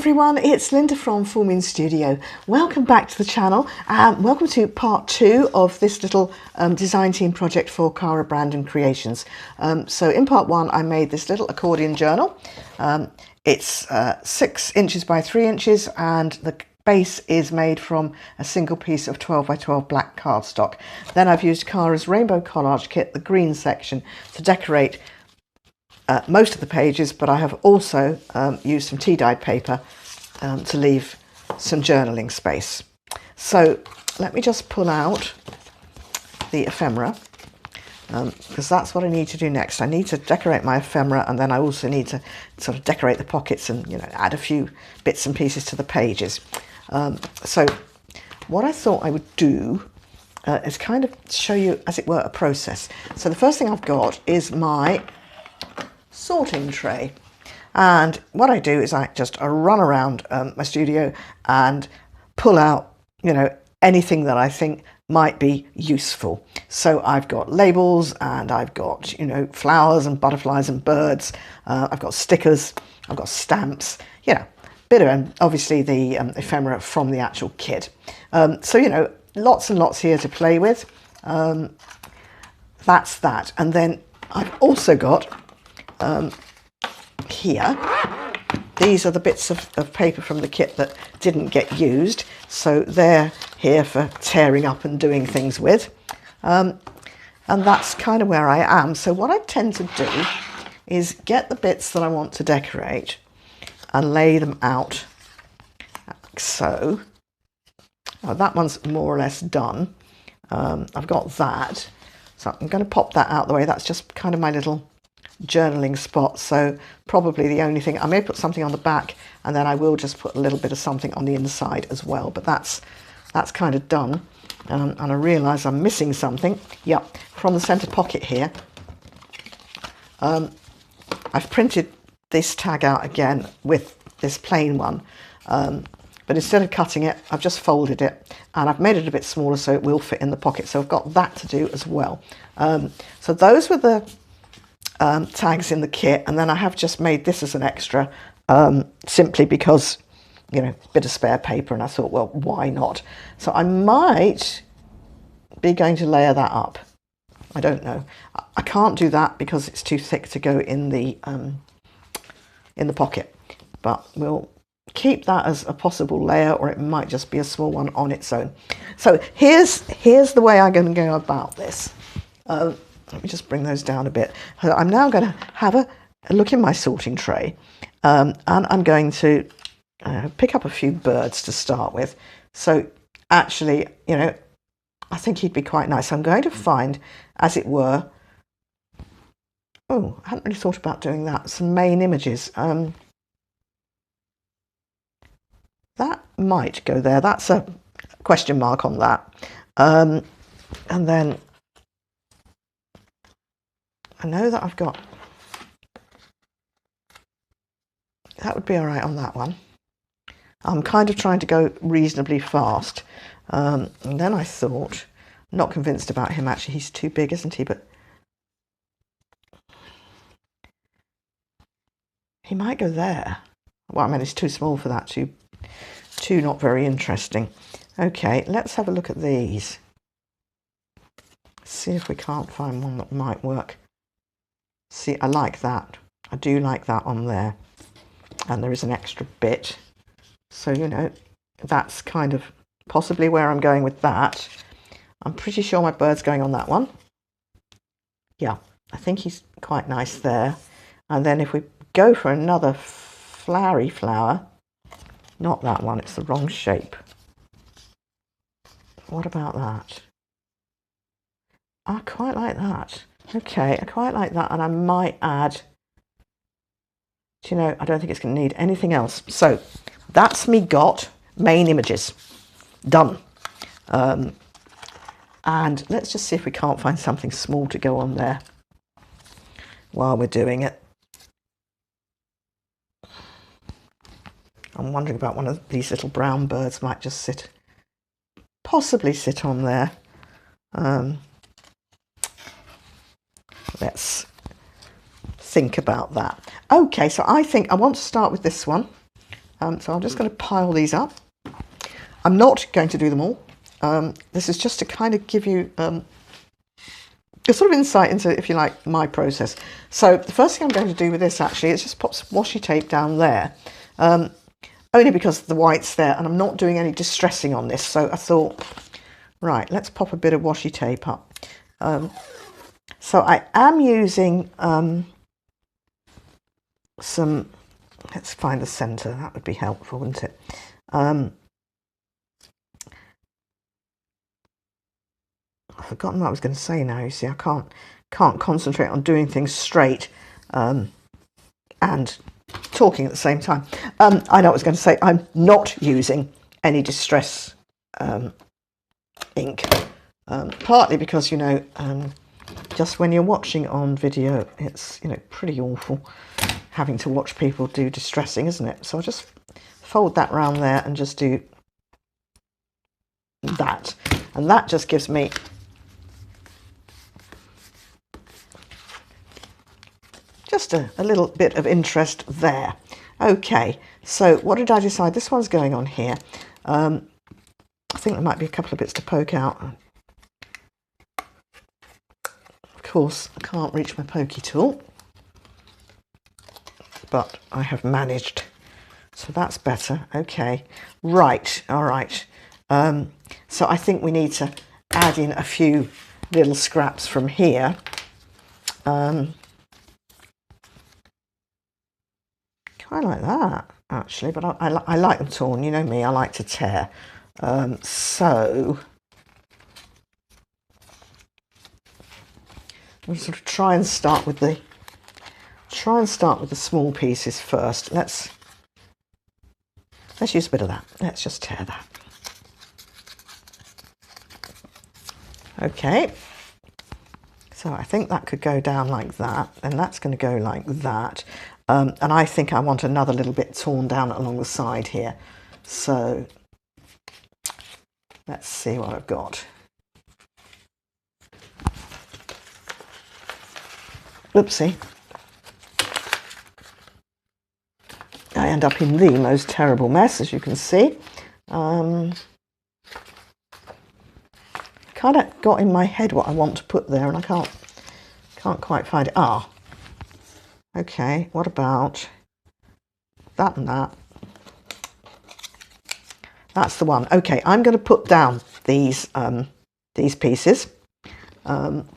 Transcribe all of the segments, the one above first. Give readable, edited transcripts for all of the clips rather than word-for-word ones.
everyone, it's Linda from Full Moon Studio. Welcome back to the channel and welcome to part 2 of this little design team project for Cara Brandon Creations. So in part 1 I made this little accordion journal. It's 6 inches by 3 inches and the base is made from a single piece of 12 by 12 black cardstock. Then I've used Cara's rainbow collage kit, the green section, to decorate most of the pages, but I have also used some tea-dyed paper to leave some journaling space. So let me just pull out the ephemera because that's what I need to do next. I need to decorate my ephemera, and then I also need to sort of decorate the pockets and, you know, add a few bits and pieces to the pages. So what I thought I would do is kind of show you, as it were, a process. So the first thing I've got is my sorting tray, and what I do is I just run around my studio and pull out, you know, anything that I think might be useful. So I've got labels, and I've got, you know, flowers and butterflies and birds. I've got stickers, I've got stamps, you know, bit of, and obviously the ephemera from the actual kit. So, you know, lots and lots here to play with. That's that. And then I've also got here, these are the bits of paper from the kit that didn't get used, so they're here for tearing up and doing things with, and that's kind of where I am. So what I tend to do is get the bits that I want to decorate and lay them out like so. That one's more or less done. I've got that, so I'm going to pop that out the way. That's just kind of my little journaling spot, so probably the only thing, I may put something on the back, and then I will just put a little bit of something on the inside as well, but that's kind of done. And I realise I'm missing something. Yep, from the centre pocket here, I've printed this tag out again with this plain one, but instead of cutting it, I've just folded it and I've made it a bit smaller so it will fit in the pocket, so I've got that to do as well. So those were the tags in the kit, and then I have just made this as an extra, simply because, you know, a bit of spare paper, and I thought, well, why not? So I might be going to layer that up. I don't know. I can't do that because it's too thick to go in the pocket, but we'll keep that as a possible layer, or it might just be a small one on its own. So here's the way I'm going to go about this. Let me just bring those down a bit. So I'm now going to have a look in my sorting tray, and I'm going to pick up a few birds to start with. So actually, you know, I think he'd be quite nice. I'm going to find, as it were, oh, I hadn't really thought about doing that, some main images. That might go there. That's a question mark on that. And then I know that I've got, that would be all right on that one. I'm kind of trying to go reasonably fast. And then I thought, not convinced about him actually, he's too big, isn't he? But he might go there. Well, I mean, he's too small for that, too not very interesting. Okay, let's have a look at these. See if we can't find one that might work. See, I like that. I do like that on there. And there is an extra bit. So, you know, that's kind of possibly where I'm going with that. I'm pretty sure my bird's going on that one. Yeah, I think he's quite nice there. And then if we go for another flowery flower, not that one, it's the wrong shape. What about that? I quite like that. Okay, I quite like that, and I might add, do you know, I don't think it's going to need anything else. So that's me got main images done. And let's just see if we can't find something small to go on there while we're doing it. I'm wondering about one of these little brown birds might just possibly sit on there. Let's think about that. Okay, so I think I want to start with this one. So I'm just going to pile these up. I'm not going to do them all. This is just to kind of give you a sort of insight into, if you like, my process. So the first thing I'm going to do with this actually is just pop some washi tape down there, only because the white's there, and I'm not doing any distressing on this. So I thought, right, let's pop a bit of washi tape up. So I am using some, let's find the center, that would be helpful, wouldn't it? I've forgotten what I was going to say now. You see, I can't concentrate on doing things straight and talking at the same time. I know what I was going to say. I'm not using any distress ink, partly because, you know, just when you're watching on video, it's, you know, pretty awful having to watch people do distressing, isn't it? So I'll just fold that round there and just do that, and that just gives me just a little bit of interest there. Okay, so what did I decide? This one's going on here. I think there might be a couple of bits to poke out. Of course, I can't reach my pokey tool, but I have managed, so that's better. Okay, right, all right. So I think we need to add in a few little scraps from here. Kind of like that, actually, but I like them torn. You know me, I like to tear. So I'm sort of try and start with the small pieces first. Let's use a bit of that. Let's just tear that. Okay, so I think that could go down like that, and that's going to go like that. And I think I want another little bit torn down along the side here. So let's see what I've got. Oopsie. I end up in the most terrible mess, as you can see. Kind of got in my head what I want to put there, and I can't quite find it. Ah, okay, what about that and that? That's the one. Okay, I'm going to put down these pieces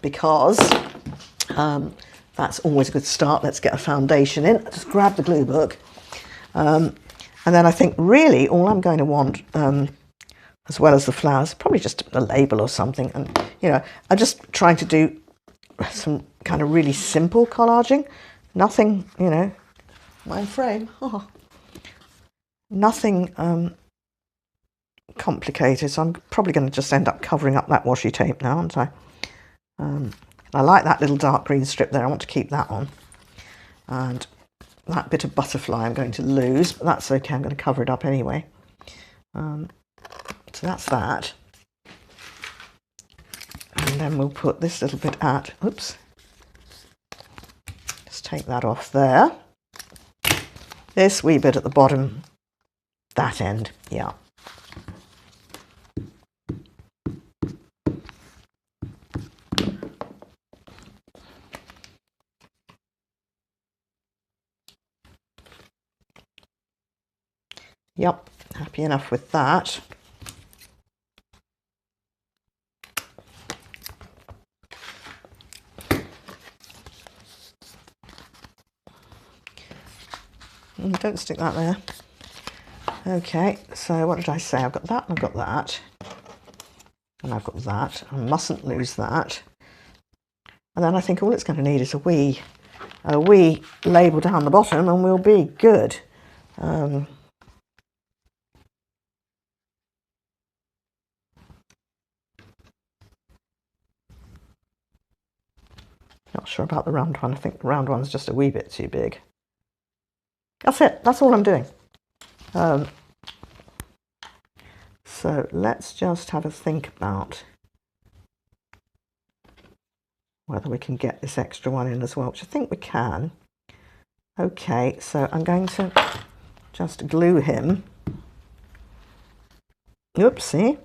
because that's always a good start. Let's get a foundation in. Just grab the glue book, and then I think really all I'm going to want, as well as the flowers, probably just a label or something. And you know, I'm just trying to do some kind of really simple collaging. Nothing, you know, my frame. Oh, nothing complicated. So I'm probably going to just end up covering up that washi tape now, aren't I? I like that little dark green strip there. I want to keep that on. And that bit of butterfly I'm going to lose, but that's okay. I'm going to cover it up anyway. So that's that. And then we'll put this little bit at, oops, just take that off there. This wee bit at the bottom, that end, yeah. Yep, happy enough with that. Don't stick that there. Okay, so what did I say? I've got that and I've got that. And I've got that. I mustn't lose that. And then I think all it's going to need is a wee label down the bottom and we'll be good. Not sure about the round one. I think the round one's just a wee bit too big. That's it. That's all I'm doing. So let's just have a think about whether we can get this extra one in as well, which I think we can. Okay, so I'm going to just glue him. Oopsie.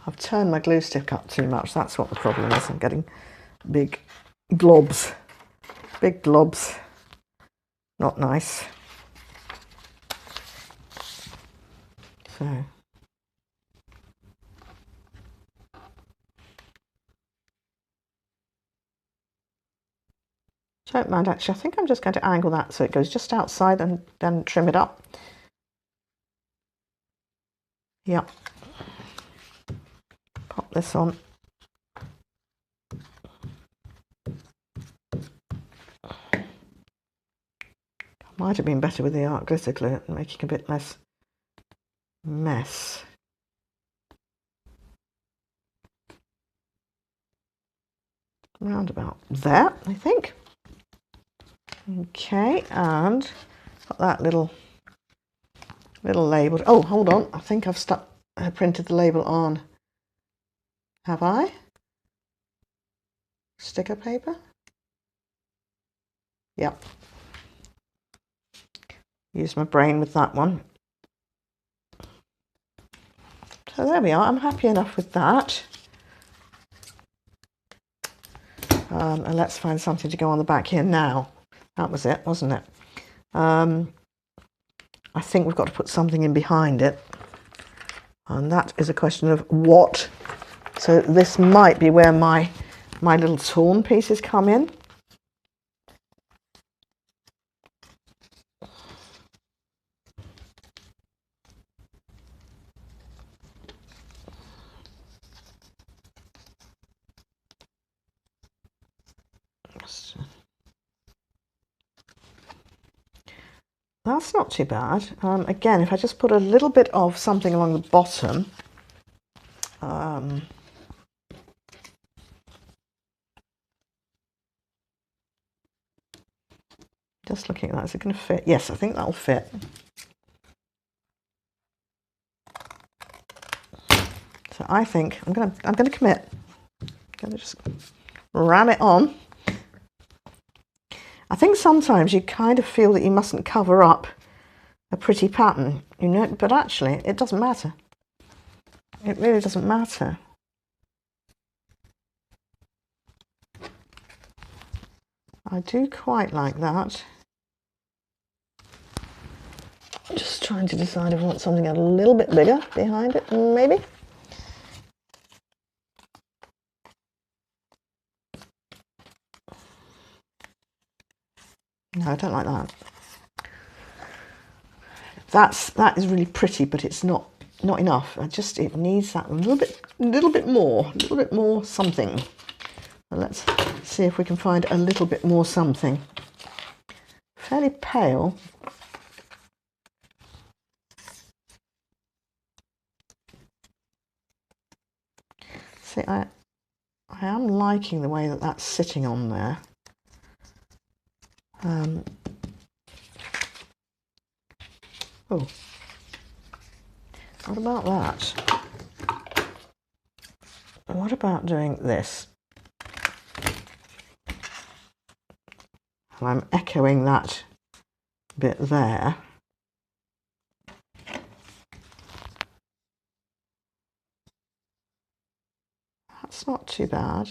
I've turned my glue stick up too much. That's what the problem is. I'm getting big globs. Big globs. Not nice. So. Don't mind, actually. I think I'm just going to angle that so it goes just outside and then trim it up. Yep. Pop this on. Might have been better with the art glitter glue, making a bit less mess. Round about there, I think. Okay, and got that little label. Oh, hold on. I think I've printed the label on. Have I? Sticker paper? Yep. Use my brain with that one. So there we are. I'm happy enough with that. And let's find something to go on the back here now. That was it, wasn't it? I think we've got to put something in behind it. And that is a question of what. So this might be where my little torn pieces come in. That's not too bad. Again, if I just put a little bit of something along the bottom, just looking at that, is it going to fit? Yes, I think that'll fit. So I think I'm going to commit. I'm going to just ram it on. I think sometimes you kind of feel that you mustn't cover up a pretty pattern, you know, but actually it doesn't matter. It really doesn't matter. I do quite like that. Just trying to decide if I want something a little bit bigger behind it, maybe. No, I don't like that. That is really pretty, but it's not enough. It needs that a little bit more something. And let's see if we can find a little bit more something. Fairly pale. See, I am liking the way that that's sitting on there. Oh, what about that? What about doing this? And I'm echoing that bit there. That's not too bad.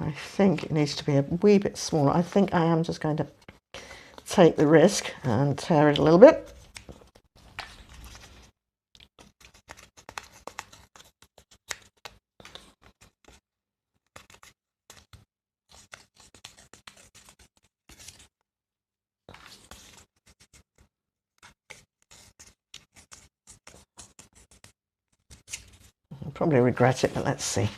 I think it needs to be a wee bit smaller. I think I am just going to take the risk and tear it a little bit. I'll probably regret it, but let's see.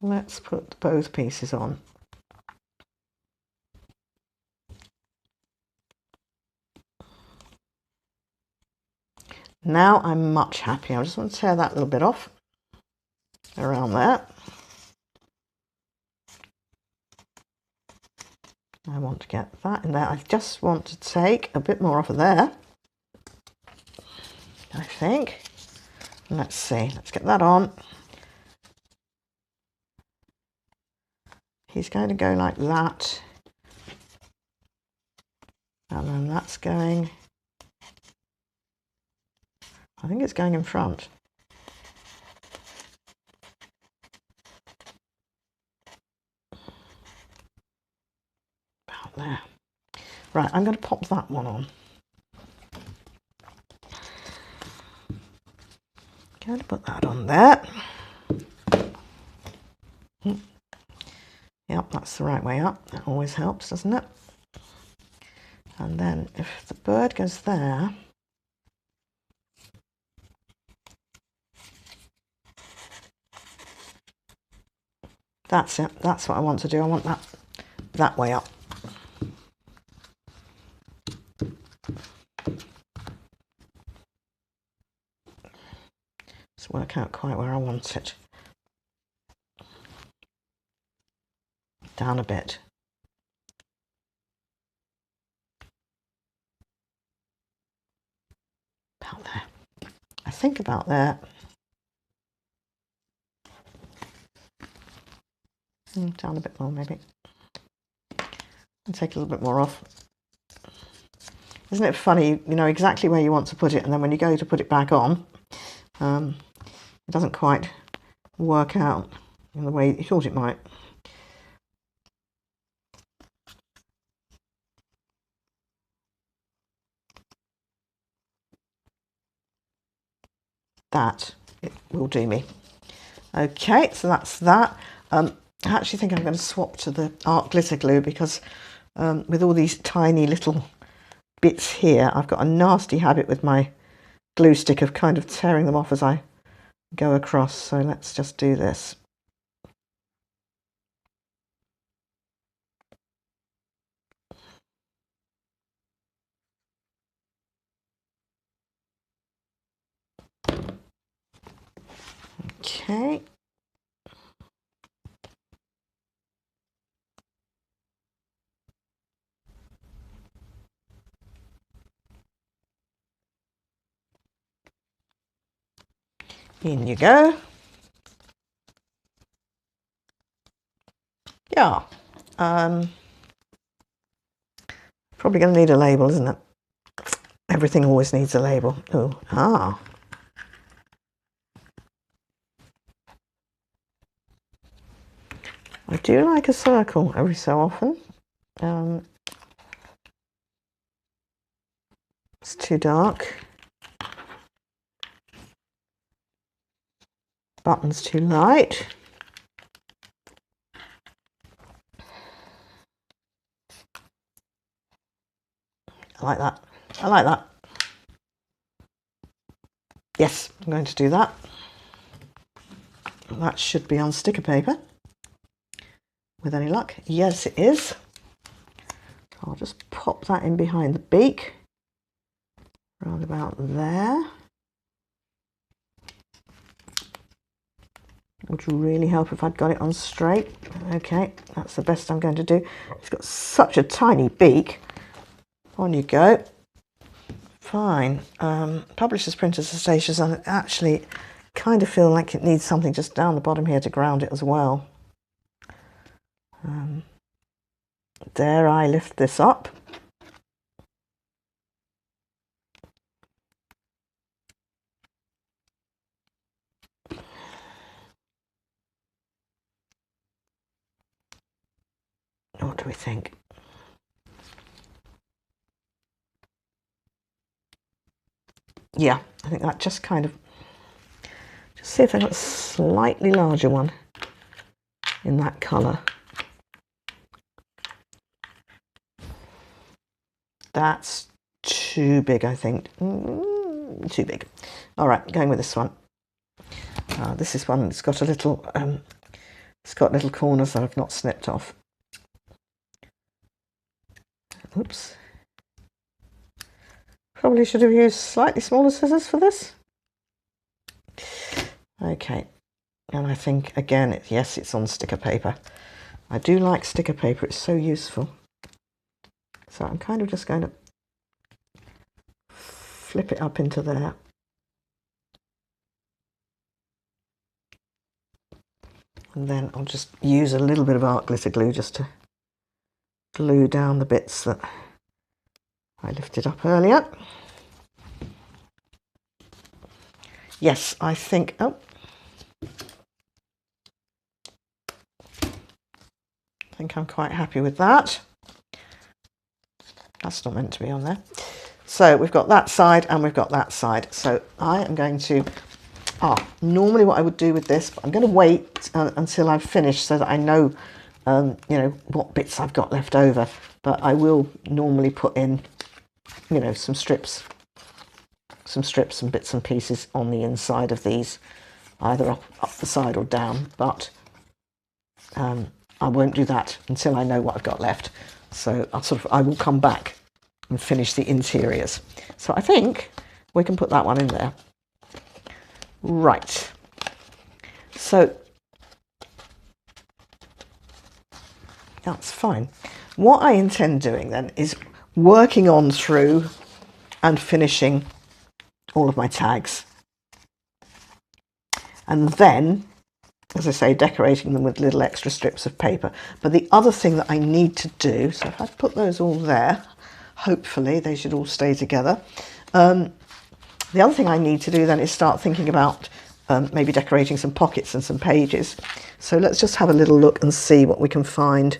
Let's put both pieces on. Now I'm much happier. I just want to tear that little bit off. around there. I want to get that in there. I just want to take a bit more off of there, I think. Let's see, let's get that on. He's going to go like that. And then that's going, I think it's going in front. About there. Right, I'm going to pop that one on. Going to put that on there. Yep, that's the right way up. That always helps, doesn't it? And then if the bird goes there, that's it. That's what I want to do. I want that way up. Let's work out quite where I want it. Down a bit. About there. I think about there. Down a bit more maybe. And take a little bit more off. Isn't it funny, you know exactly where you want to put it, and then when you go to put it back on, it doesn't quite work out in the way you thought it might. That it will do me. Okay, so that's that. I actually think I'm going to swap to the art glitter glue because with all these tiny little bits here, I've got a nasty habit with my glue stick of kind of tearing them off as I go across. So let's just do this. Okay. In you go. Yeah. Probably going to need a label, isn't it? Everything always needs a label. Oh, ah. I do like a circle every so often. It's too dark. Button's too light. I like that. I like that. Yes, I'm going to do that. That should be on sticker paper. With any luck. Yes, it is. I'll just pop that in behind the beak. Round about there. Would really help if I'd got it on straight. Okay, that's the best I'm going to do. It's got such a tiny beak. On you go. Fine. Publishers, printers, and stations, I actually kind of feel like it needs something just down the bottom here to ground it as well. Dare I lift this up? What do we think? Yeah, I think that just kind of, just see if I've got a slightly larger one in that colour. That's too big, I think. Too big. All right, going with this one. This is one that's got a little, it's got little corners that I've not snipped off. Oops. Probably should have used slightly smaller scissors for this. Okay, And I think, again, yes, it's on sticker paper. I do like sticker paper, it's so useful. So I'm kind of just going to flip it up into there. And then I'll just use a little bit of art glitter glue just to glue down the bits that I lifted up earlier. Yes, I think, oh, I think I'm quite happy with that. That's not meant to be on there. So we've got that side and we've got that side. So I am going to, normally what I would do with this, but I'm going to wait until I've finished so that I know, you know, what bits I've got left over. But I will normally put in, you know, some strips and bits and pieces on the inside of these, either up the side or down. But I won't do that until I know what I've got left. So I will come back and finish the interiors. So I think we can put that one in there. Right. So that's fine. What I intend doing then is working on through and finishing all of my tags. And then, as I say, decorating them with little extra strips of paper. But the other thing that I need to do, so if I put those all there, hopefully they should all stay together. The other thing I need to do then is start thinking about maybe decorating some pockets and some pages. So let's just have a little look and see what we can find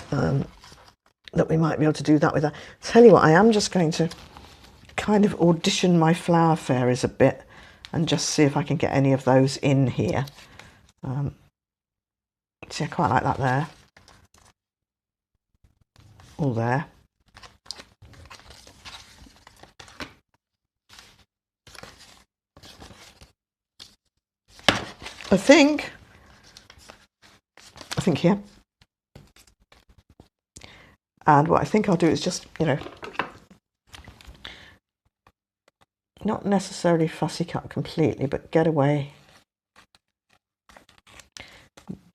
that we might be able to do that with. Tell you what, I am just going to kind of audition my flower fairies a bit and just see if I can get any of those in here. See, I quite like that there. All there. I think here. And what I think I'll do is just, you know, not necessarily fussy cut completely, but get away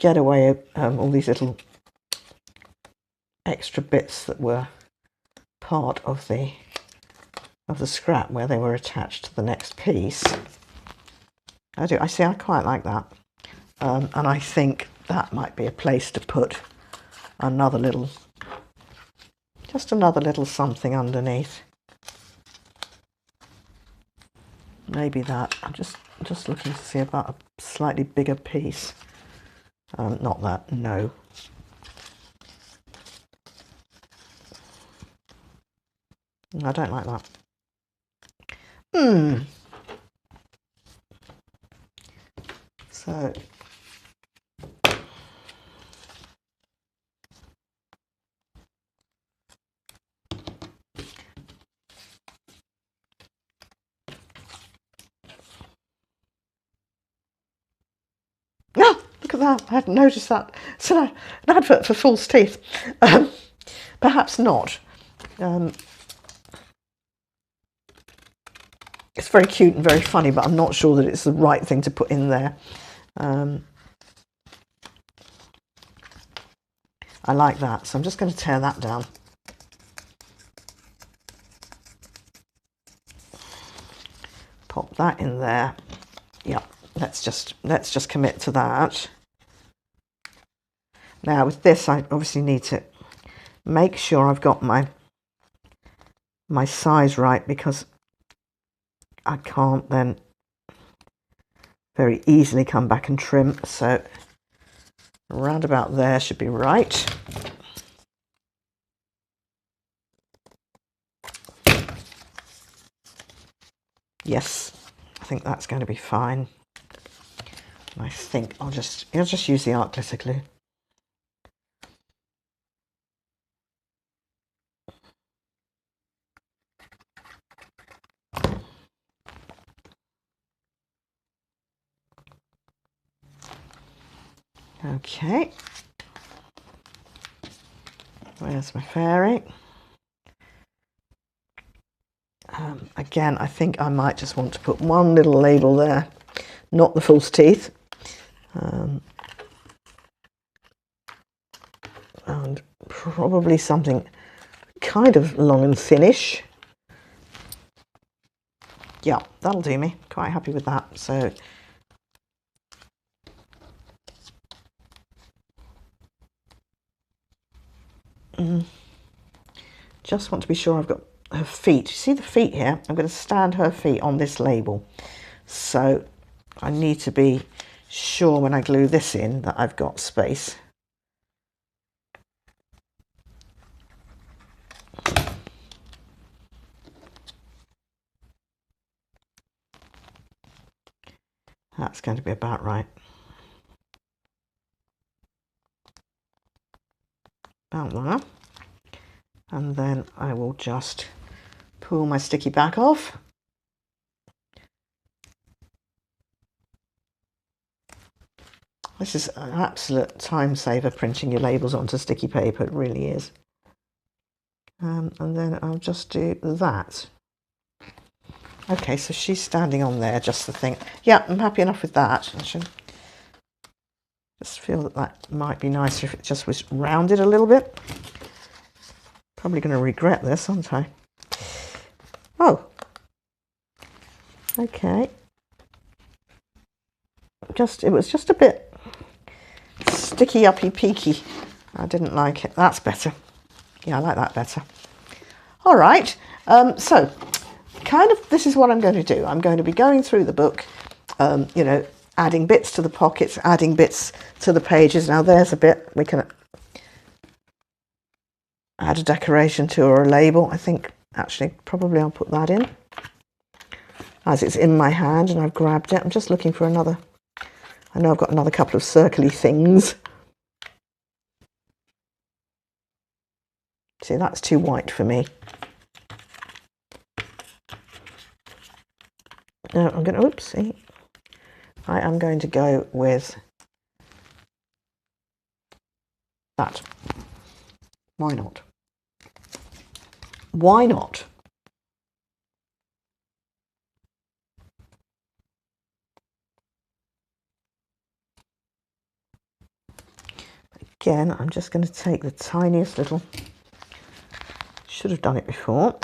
all these little extra bits that were part of the scrap where they were attached to the next piece. I quite like that. And I think that might be a place to put another little something underneath. Maybe that. I'm just looking to see about a slightly bigger piece. Not that, no. I don't like that. So look at that, I hadn't noticed that. So an advert for false teeth. Perhaps not. It's very cute and very funny, but I'm not sure that it's the right thing to put in there. I like that, so I'm just going to tear that down. Pop that in there. Yep, let's just commit to that. Now with this, I obviously need to make sure I've got my size right, because I can't then very easily come back and trim. So around about there should be right. Yes, I think that's going to be fine. And I think I'll just use the art glitter glue. Okay, where's my fairy? Again, I think I might just want to put one little label there, not the false teeth, And probably something kind of long and thinnish. Yeah, that'll do me. Quite happy with that. So just want to be sure I've got her feet. You see the feet here? I'm going to stand her feet on this label. So I need to be sure when I glue this in that I've got space. That's going to be about right. About there. And then I will just pull my sticky back off. This is an absolute time saver, printing your labels onto sticky paper. It really is. And then I'll just do that. Okay, so she's standing on there, just the thing. Yeah, I'm happy enough with that. I should just feel that that might be nicer if it just was rounded a little bit. Probably going to regret this, aren't I? Oh. Okay. It was just a bit sticky uppy peaky. I didn't like it. That's better. Yeah, I like that better. All right. So kind of this is what I'm going to do. I'm going to be going through the book, you know, adding bits to the pockets, adding bits to the pages. Now there's a bit we can add a decoration to or a label. I think actually probably I'll put that in as it's in my hand and I've grabbed it. I'm just looking for another. I know I've got another couple of circly things. See, that's too white for me. No, I'm going to, oopsie. I am going to go with that. Why not? Why not? Again, I'm just going to take the tiniest little, should have done it before.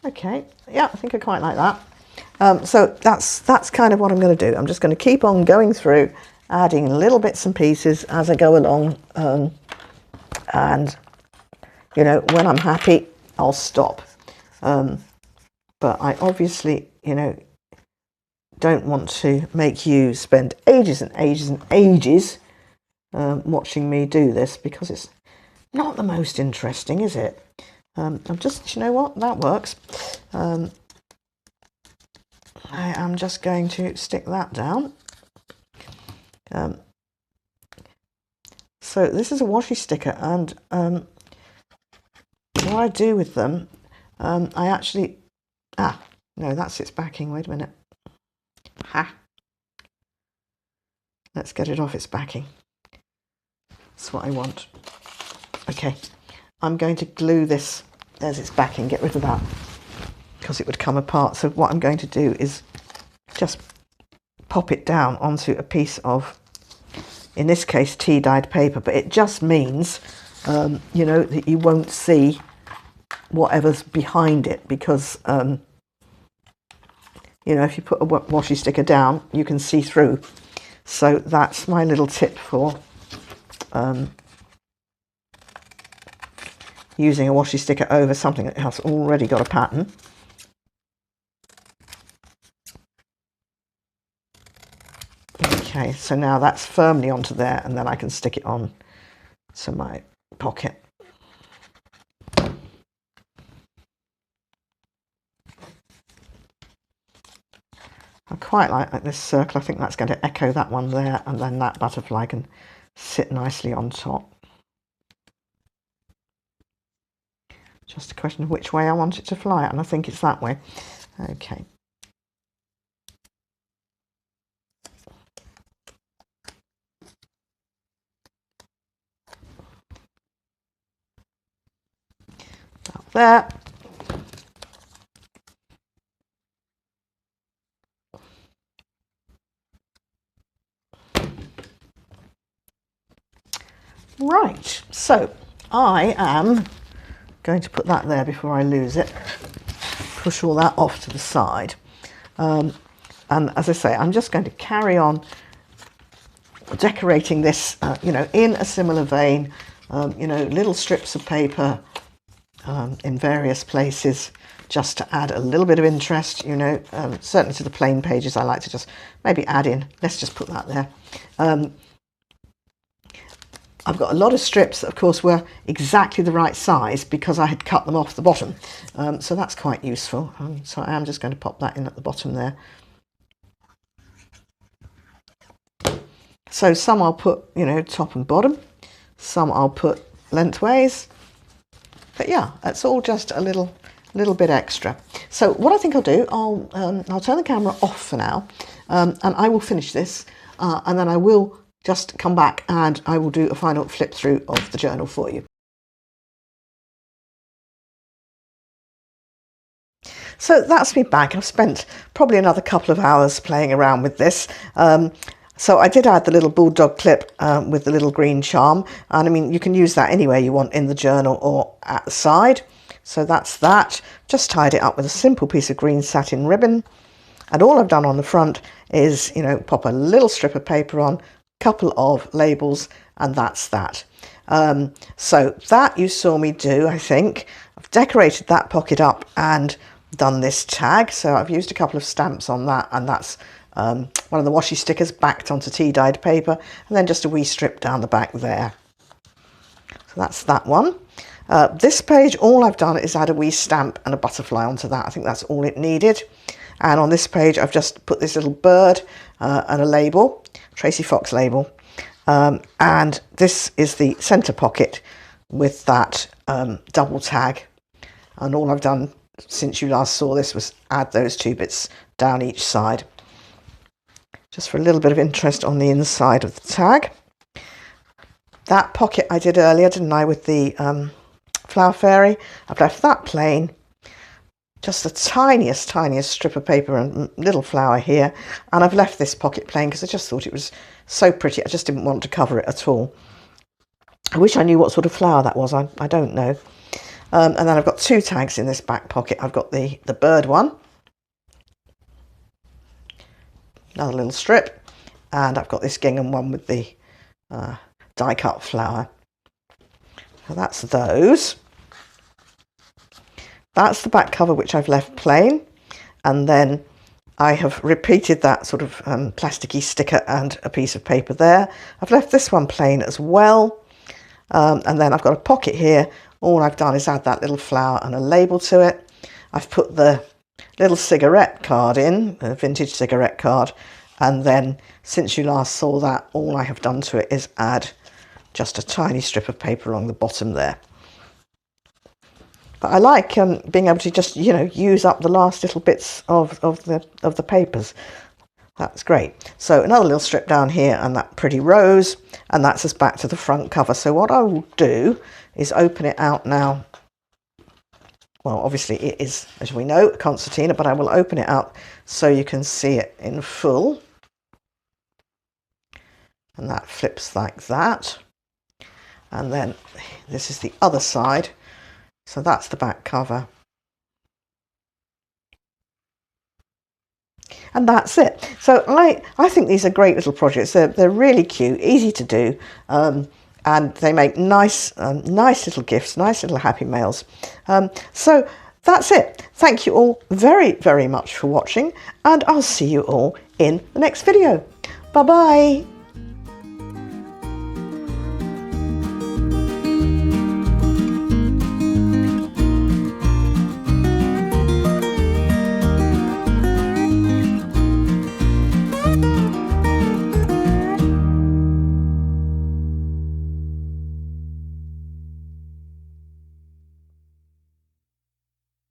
Okay, yeah, I think I quite like that. So that's kind of what I'm going to do. I'm just going to keep on going through, adding little bits and pieces as I go along. And, you know, when I'm happy, I'll stop. But I obviously, you know, don't want to make you spend ages and ages and ages watching me do this, because it's not the most interesting, is it? I'm just, you know what, that works. I am just going to stick that down. So this is a washi sticker, and what I do with them, I actually, no, that's its backing. Wait a minute. Ha. Let's get it off its backing. That's what I want. Okay, I'm going to glue this. There's its backing. Get rid of that, because it would come apart. So what I'm going to do is just pop it down onto a piece of, in this case, tea-dyed paper. But it just means, you know, that you won't see whatever's behind it, because you know, if you put a washi sticker down, you can see through. So that's my little tip for using a washi sticker over something that has already got a pattern. Okay, so now that's firmly onto there, and then I can stick it on to my pocket. I quite like this circle. I think that's going to echo that one there, and then that butterfly can sit nicely on top. Just a question of which way I want it to fly, and I think it's that way. Okay. About there. Right, so I am going to put that there before I lose it. Push all that off to the side. And as I say, I'm just going to carry on decorating this, you know, in a similar vein, you know, little strips of paper in various places, just to add a little bit of interest, you know, certainly to the plain pages. I like to just maybe add in, let's just put that there. I've got a lot of strips that of course were exactly the right size because I had cut them off the bottom, so that's quite useful. So I am just going to pop that in at the bottom there. So some I'll put, you know, top and bottom, some I'll put lengthways, but yeah, it's all just a little bit extra. So what I think I'll do, I'll turn the camera off for now, and I will finish this, and then I will just come back and I will do a final flip through of the journal for you. So that's me back. I've spent probably another couple of hours playing around with this. So I did add the little bulldog clip with the little green charm, and I mean you can use that anywhere you want in the journal or at the side. So that's that. Just tied it up with a simple piece of green satin ribbon, and all I've done on the front is, you know, pop a little strip of paper on, couple of labels, and that's that. So that you saw me do, I think. I've decorated that pocket up and done this tag. So I've used a couple of stamps on that, and that's one of the washi stickers backed onto tea dyed paper, and then just a wee strip down the back there. So that's that one. This page, all I've done is add a wee stamp and a butterfly onto that. I think that's all it needed. And on this page, I've just put this little bird and a label, Tracy Fox label. And this is the centre pocket with that double tag. And all I've done since you last saw this was add those two bits down each side, just for a little bit of interest on the inside of the tag. That pocket I did earlier, didn't I, with the flower fairy? I've left that plain. Just the tiniest strip of paper and little flower here, and I've left this pocket plain because I just thought it was so pretty. I just didn't want to cover it at all. I wish I knew what sort of flower that was. I don't know. And then I've got two tags in this back pocket. I've got the bird one, another little strip, and I've got this gingham one with the die cut flower. So that's those. That's the back cover, which I've left plain, and then I have repeated that sort of plasticky sticker and a piece of paper there. I've left this one plain as well, and then I've got a pocket here. All I've done is add that little flower and a label to it. I've put the little cigarette card in, a vintage cigarette card, and then since you last saw that, all I have done to it is add just a tiny strip of paper along the bottom there. But I like being able to just, you know, use up the last little bits of the papers. That's great. So another little strip down here and that pretty rose, and that's us back to the front cover. So what I will do is open it out now. Well, obviously it is, as we know, a concertina, but I will open it up so you can see it in full. And that flips like that. And then this is the other side. So that's the back cover. And that's it. So I think these are great little projects. They're really cute, easy to do, and they make nice little gifts, nice little happy mails. So that's it. Thank you all very, very much for watching, and I'll see you all in the next video. Bye-bye.